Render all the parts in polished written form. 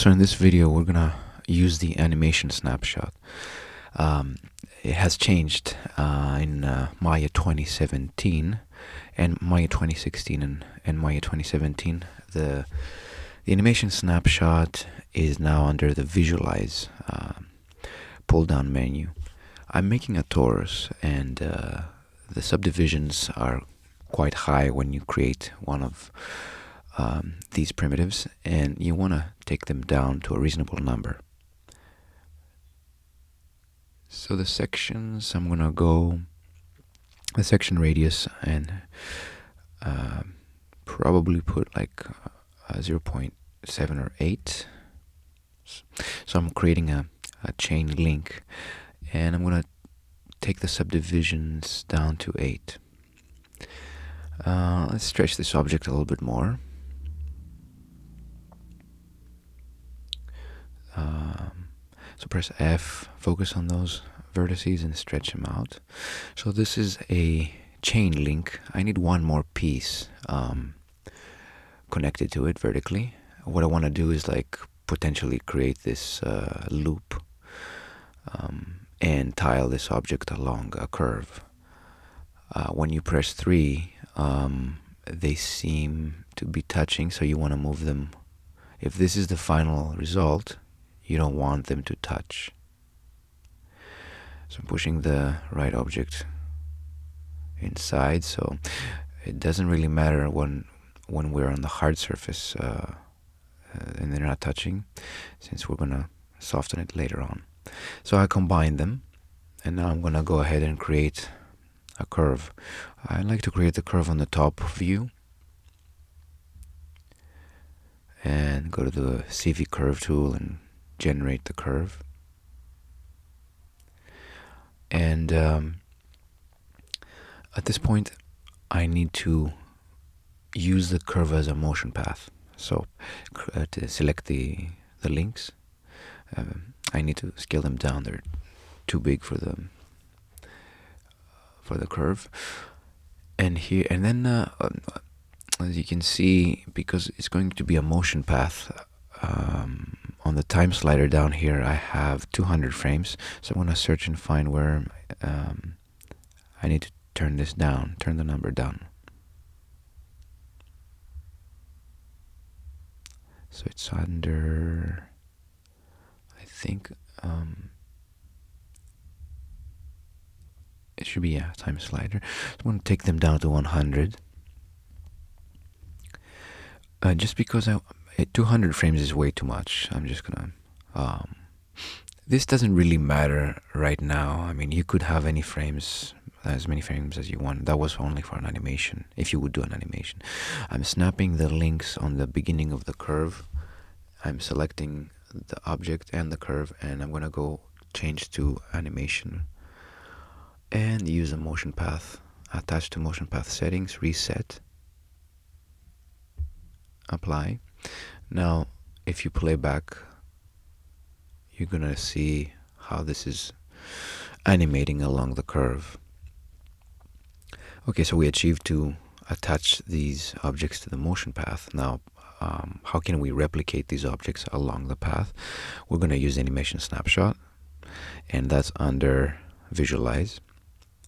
So in this video, we're gonna use the animation snapshot. It has changed in Maya 2017 and Maya 2016 and Maya 2017. The animation snapshot is now under the Visualize pull-down menu. I'm making a torus, and the subdivisions are quite high when you create one of these primitives, and you want to take them down to a reasonable number. So the sections, I'm going to go the section radius and probably put like 0.7 or 8. So I'm creating a chain link, and I'm going to take the subdivisions down to 8. Let's stretch this object a little bit more. So press F, focus on those vertices and stretch them out. So this is a chain link. I need one more piece connected to it vertically. What I want to do is like potentially create this loop and tile this object along a curve. When you press 3, they seem to be touching, so you want to move them. If this is the final result, you don't want them to touch. So I'm pushing the right object inside, so it doesn't really matter when we're on the hard surface and they're not touching, since we're gonna soften it later on. So I combine them, and now I'm gonna go ahead and create a curve. I like to create the curve on the top view, and go to the CV curve tool and generate the curve. And at this point, I need to use the curve as a motion path. So to select the links, I need to scale them down. They're too big for the curve. And here, and then as you can see, because it's going to be a motion path, on the time slider down here I have 200 frames, so I'm going to search and find where I need to turn this down, turn the number down. So it's under, I think it should be a time slider. So I'm going to take them down to 100. Just because 200 frames is way too much, I'm just gonna this doesn't really matter right now. I mean, you could have as many frames as you want. That was only for an animation, if you would do an animation. I'm snapping the links on the beginning of the curve. I'm selecting the object and the curve, and I'm gonna go change to animation and use a motion path. Attach to motion path settings, reset, apply. Now if you play back, you're gonna see how this is animating along the curve. Okay, so we achieved to attach these objects to the motion path. Now how can we replicate these objects along the path? We're gonna use animation snapshot, and that's under Visualize.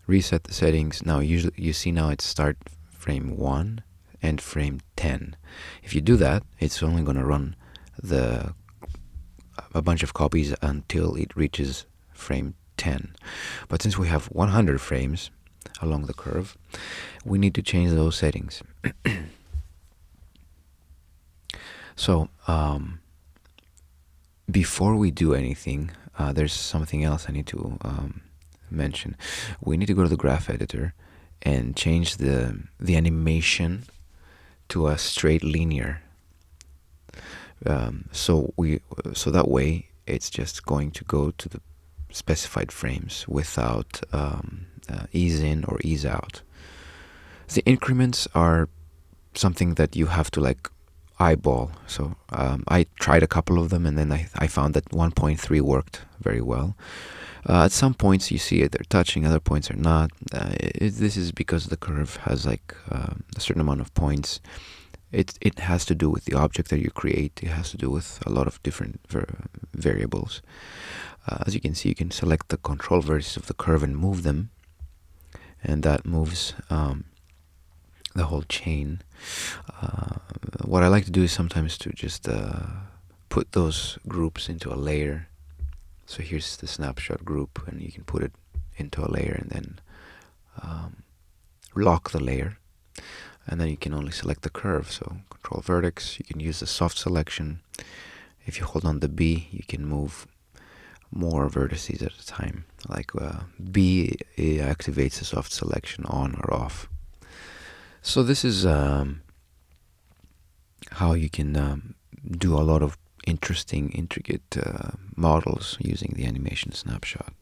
Reset the settings. Now you see now it's start frame 1 and frame 10. If you do that, it's only going to run a bunch of copies until it reaches frame 10. But since we have 100 frames along the curve, we need to change those settings. So before we do anything, there's something else I need to mention. We need to go to the graph editor and change the animation to a straight linear. So that way it's just going to go to the specified frames without ease in or ease out. The increments are something that you have to like eyeball. So I tried a couple of them, and then I found that 1.3 worked very well. At some points you see it, they're touching, other points are not. This is because the curve has like a certain amount of points, it has to do with the object that you create. It has to do with a lot of different variables. As you can see, you can select the control vertices of the curve and move them, and that moves the whole chain. What I like to do is sometimes to just put those groups into a layer. So here's the snapshot group, and you can put it into a layer and then lock the layer, and then you can only select the curve. So control vertex, you can use the soft selection. If you hold on the B, you can move more vertices at a time. Like B activates the soft selection on or off. So this is how you can do a lot of interesting, intricate models using the animation snapshot.